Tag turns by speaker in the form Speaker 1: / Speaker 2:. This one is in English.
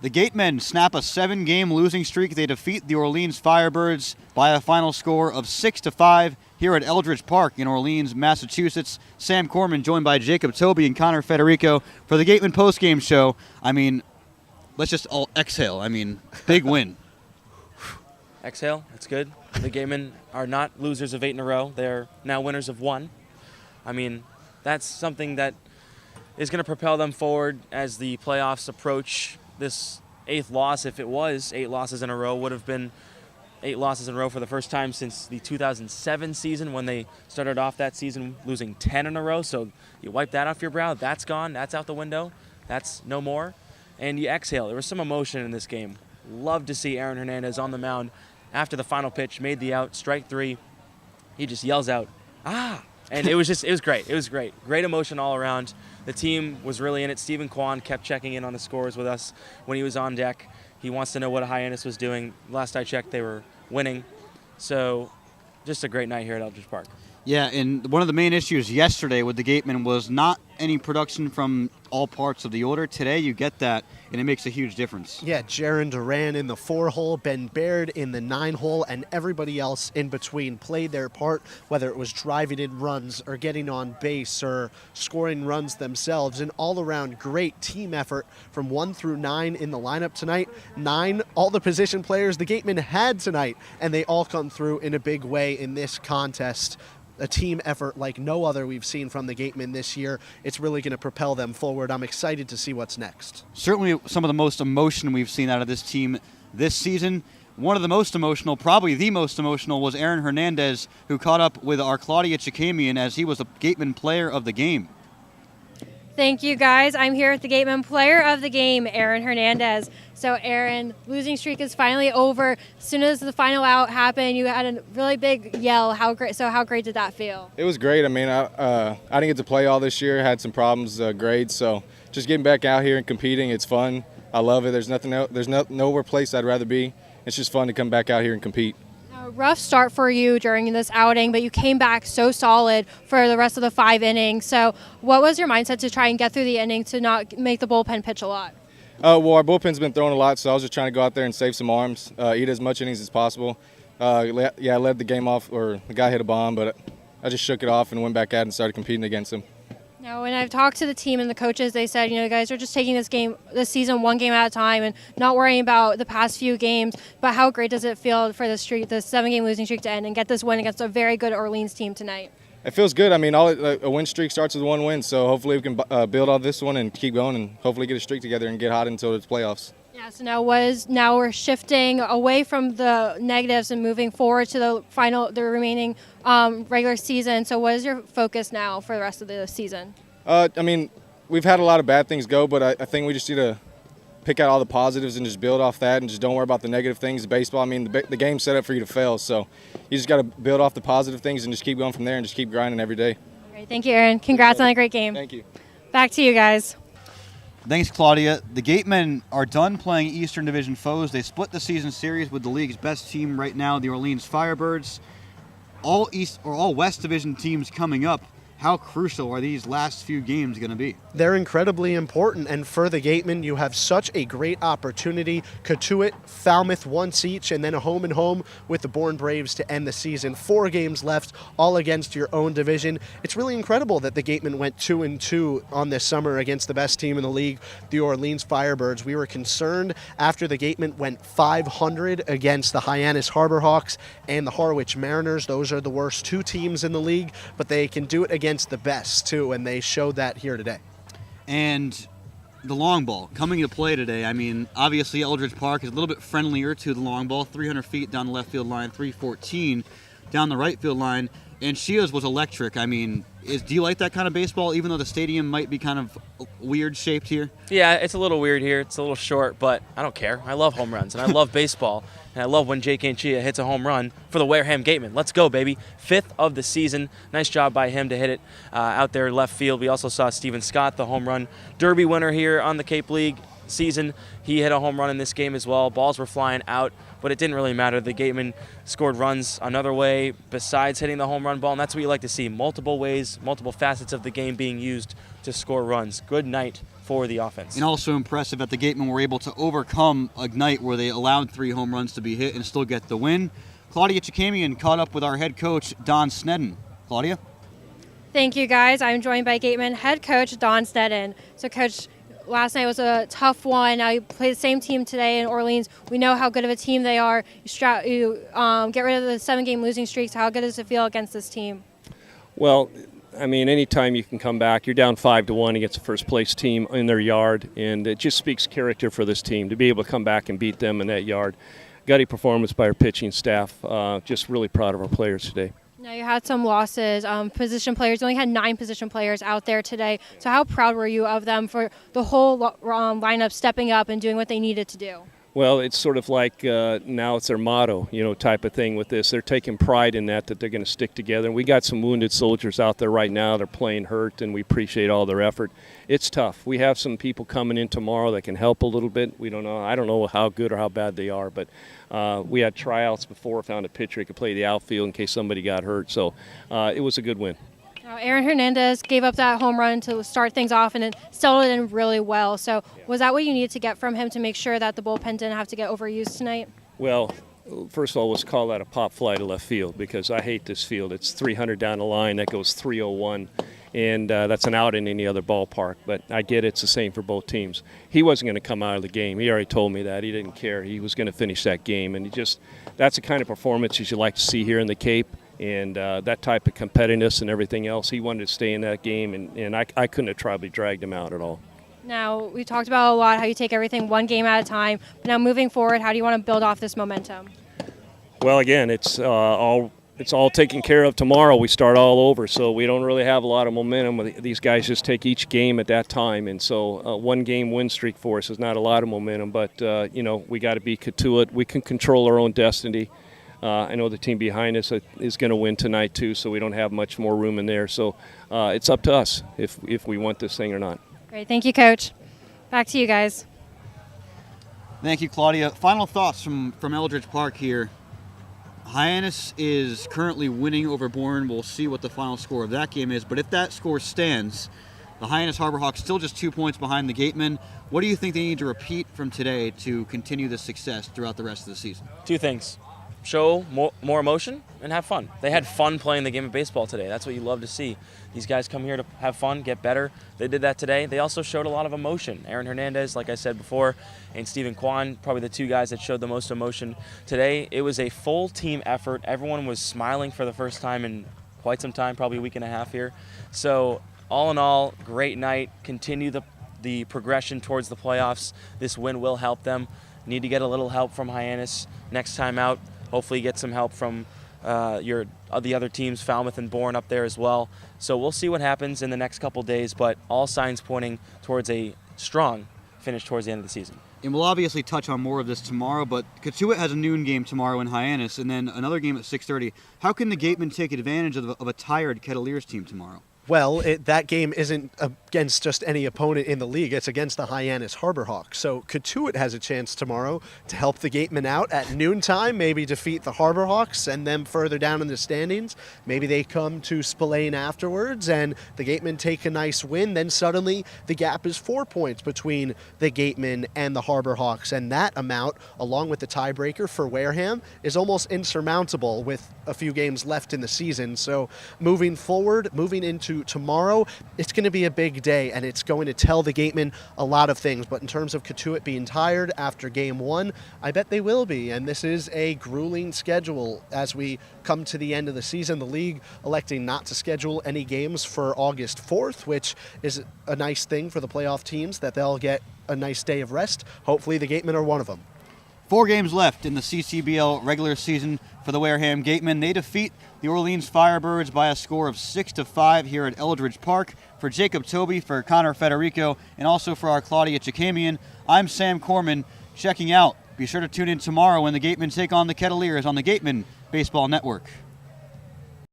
Speaker 1: The Gatemen snap a 7-game losing streak. They defeat the Orleans Firebirds by a final score of 6-5 here at Eldridge Park in Orleans, Massachusetts. Sam Corman joined by Jacob Tobey and Connor Federico for the Gatemen postgame show. I mean, let's just all exhale. I mean, big win.
Speaker 2: Exhale, that's good. The Gatemen are not losers of 8 in a row. They're now winners of 1. I mean, that's something that is going to propel them forward as the playoffs approach. This 8th loss, if it was 8 losses in a row, would have been 8 losses in a row for the first time since the 2007 season when they started off that season losing 10 in a row. So you wipe that off your brow. That's gone. That's out the window. That's no more. And you exhale. There was some emotion in this game. Love to see Aaron Hernandez on the mound after the final pitch, made the out, strike 3. He just yells out, "Ah!" And it was great. It was great. Great emotion all around. The team was really in it. Stephen Kwan kept checking in on the scores with us when he was on deck. He wants to know what Hyannis was doing. Last I checked, they were winning. So just a great night here at Eldridge Park.
Speaker 1: Yeah, and one of the main issues yesterday with the Gatemen was not any production from all parts of the order. Today you get that, and it makes a huge difference.
Speaker 3: Yeah, Jaron Duran in the 4-hole, Ben Baird in the 9-hole, and everybody else in between played their part, whether it was driving in runs or getting on base or scoring runs themselves. An all-around great team effort from 1 through 9 in the lineup tonight. 9, all the position players the Gatemen had tonight, and they all come through in a big way in this contest. A team effort like no other we've seen from the Gatemen this year. It's really going to propel them forward. I'm excited to see what's next.
Speaker 1: Certainly some of the most emotion we've seen out of this team this season. One of the most emotional, probably the most emotional, was Aaron Hernandez, who caught up with our Claudia Chakamian as he was the Gatemen player of the game.
Speaker 4: Thank you, guys. I'm here with the Gatemen player of the game, Aaron Hernandez. So, Aaron, losing streak is finally over. As soon as the final out happened, you had a really big yell. How great did that feel?
Speaker 5: It was great. I mean, I didn't get to play all this year. Had some problems, grades. So, just getting back out here and competing, it's fun. I love it. There's nothing else. There's nowhere place I'd rather be. It's just fun to come back out here and compete.
Speaker 4: A rough start for you during this outing, but you came back so solid for the rest of the 5 innings. So what was your mindset to try and get through the inning to not make the bullpen pitch a lot?
Speaker 5: Well, our bullpen's been throwing a lot, so I was just trying to go out there and save some arms, eat as much innings as possible. I led the game off, or the guy hit a bomb, but I just shook it off and went back out and started competing against him.
Speaker 4: Now, when I've talked to the team and the coaches, they said, you guys are just taking this season 1 game at a time and not worrying about the past few games. But how great does it feel for the 7-game losing streak to end and get this win against a very good Orleans team tonight?
Speaker 5: It feels good. I mean, a win streak starts with 1 win, so hopefully we can build on this one and keep going and hopefully get a streak together and get hot until it's playoffs.
Speaker 4: Yeah, so now we're shifting away from the negatives and moving forward to the remaining regular season. So what is your focus now for the rest of the season?
Speaker 5: I mean, we've had a lot of bad things go, but I think we just need to pick out all the positives and just build off that and just don't worry about the negative things. Baseball, I mean, the game's set up for you to fail, so you just got to build off the positive things and just keep going from there and just keep grinding every day.
Speaker 4: Great, thank you, Aaron. Congrats on a great game.
Speaker 5: Thank you.
Speaker 4: Back to you guys.
Speaker 1: Thanks, Claudia. The Gatemen are done playing Eastern Division foes. They split the season series with the league's best team right now, the Orleans Firebirds. All West Division teams coming up. How crucial are these last few games going to be?
Speaker 3: They're incredibly important, and for the Gatemen, you have such a great opportunity. Cotuit, Falmouth once each, and then a home-and-home with the Bourne Braves to end the season. 4 games left, all against your own division. It's really incredible that the Gatemen went 2-2 on this summer against the best team in the league, the Orleans Firebirds. We were concerned after the Gatemen went 500 against the Hyannis Harbor Hawks and the Harwich Mariners. Those are the worst 2 teams in the league, but they can do it against the best, too, and they showed that here today.
Speaker 1: And the long ball coming to play today. I mean, obviously Eldridge Park is a little bit friendlier to the long ball, 300 feet down the left field line, 314 down the right field line, and Shia's was electric. I mean, do you like that kind of baseball, even though the stadium might be kind of weird shaped here?
Speaker 2: Yeah, it's a little weird here. It's a little short, but I don't care. I love home runs, and I love baseball, and I love when Jake Chia hits a home run for the Wareham Gatemen. Let's go, baby. 5th of the season. Nice job by him to hit it out there left field. We also saw Steven Scott, the home run derby winner here on the Cape League. season. He hit a home run in this game as well. Balls were flying out, but it didn't really matter. The Gatemen scored runs another way besides hitting the home run ball, and that's what you like to see. Multiple ways, multiple facets of the game being used to score runs. Good night for the offense.
Speaker 1: And also impressive that the Gatemen were able to overcome a night where they allowed 3 home runs to be hit and still get the win. Claudia Chakamian caught up with our head coach, Don Sneddon. Claudia?
Speaker 4: Thank you, guys. I'm joined by Gatemen head coach Don Sneddon. So, Coach, last night was a tough one. Now you play the same team today in Orleans. We know how good of a team they are. You get rid of the 7-game losing streak. So how good does it feel against this team?
Speaker 6: Well, I mean, anytime you can come back, you're down 5-1 against a first-place team in their yard, and it just speaks character for this team to be able to come back and beat them in that yard. Gutty performance by our pitching staff. Just really proud of our players today.
Speaker 4: Now you had some losses, position players. You only had 9 position players out there today. So how proud were you of them for the whole lineup stepping up and doing what they needed to do?
Speaker 6: Well, it's sort of like now it's their motto, type of thing with this. They're taking pride in that they're going to stick together. And we got some wounded soldiers out there right now. They're playing hurt, and we appreciate all their effort. It's tough. We have some people coming in tomorrow that can help a little bit. We don't know. I don't know how good or how bad they are, but we had tryouts before, found a pitcher who could play the outfield in case somebody got hurt. So it was a good win.
Speaker 4: Aaron Hernandez gave up that home run to start things off and then settled it in really well. So was that what you needed to get from him to make sure that the bullpen didn't have to get overused tonight?
Speaker 6: Well, first of all, let's call that a pop fly to left field because I hate this field. It's 300 down the line. That goes 301, and that's an out in any other ballpark. But I get it's the same for both teams. He wasn't going to come out of the game. He already told me that. He didn't care. He was going to finish that game, and that's the kind of performance you like to see here in the Cape. And that type of competitiveness and everything else, he wanted to stay in that game, and I couldn't have probably dragged him out at all.
Speaker 4: Now, we talked about a lot how you take everything one game at a time. But now moving forward, how do you want to build off this momentum?
Speaker 6: Well, again, it's all taken care of tomorrow. We start all over, so we don't really have a lot of momentum. These guys just take each game at that time, and so one-game win streak for us is not a lot of momentum. But, we got to be to it. We can control our own destiny. I know the team behind us is going to win tonight too, so we don't have much more room in there. So it's up to us if we want this thing or not.
Speaker 4: Great. Thank you, Coach. Back to you guys.
Speaker 1: Thank you, Claudia. Final thoughts from Eldridge Park here. Hyannis is currently winning over Bourne. We'll see what the final score of that game is. But if that score stands, the Hyannis Harbor Hawks still just 2 points behind the Gatemen. What do you think they need to repeat from today to continue the success throughout the rest of the season?
Speaker 2: 2 things. Show more emotion and have fun. They had fun playing the game of baseball today. That's what you love to see. These guys come here to have fun, get better. They did that today. They also showed a lot of emotion. Aaron Hernandez, like I said before, and Stephen Kwan, probably the 2 guys that showed the most emotion today. It was a full team effort. Everyone was smiling for the first time in quite some time, probably a week and a half here. So all in all, great night. Continue the progression towards the playoffs. This win will help them. Need to get a little help from Hyannis next time out. Hopefully get some help from the other teams, Falmouth and Bourne up there as well. So we'll see what happens in the next couple days, but all signs pointing towards a strong finish towards the end of the season.
Speaker 1: And we'll obviously touch on more of this tomorrow, but Cotuit has a noon game tomorrow in Hyannis and then another game at 6:30. How can the Gatemen take advantage of a tired Kettleers team tomorrow?
Speaker 3: Well, that game isn't against just any opponent in the league. It's against the Hyannis Harbor Hawks. So Cotuit has a chance tomorrow to help the Gatemen out at noontime, maybe defeat the Harbor Hawks, send them further down in the standings. Maybe they come to Spillane afterwards and the Gatemen take a nice win. Then suddenly the gap is 4 points between the Gatemen and the Harbor Hawks. And that amount, along with the tiebreaker for Wareham, is almost insurmountable with a few games left in the season. So moving forward, moving into tomorrow, it's going to be a big day, and it's going to tell the Gatemen a lot of things. But in terms of Cotuit being tired after game 1, I bet they will be. And this is a grueling schedule as we come to the end of the season. The league electing not to schedule any games for August 4th, which is a nice thing for the playoff teams, that they'll get a nice day of rest. Hopefully the Gatemen are one of them.
Speaker 1: 4 games left in the CCBL regular season for the Wareham Gatemen. They defeat the Orleans Firebirds by a score of 6-5 here at Eldridge Park. For Jacob Tobey, for Connor Federico, and also for our Claudia Chakamian, I'm Sam Corman checking out. Be sure to tune in tomorrow when the Gatemen take on the Kettleers on the Gatemen Baseball Network.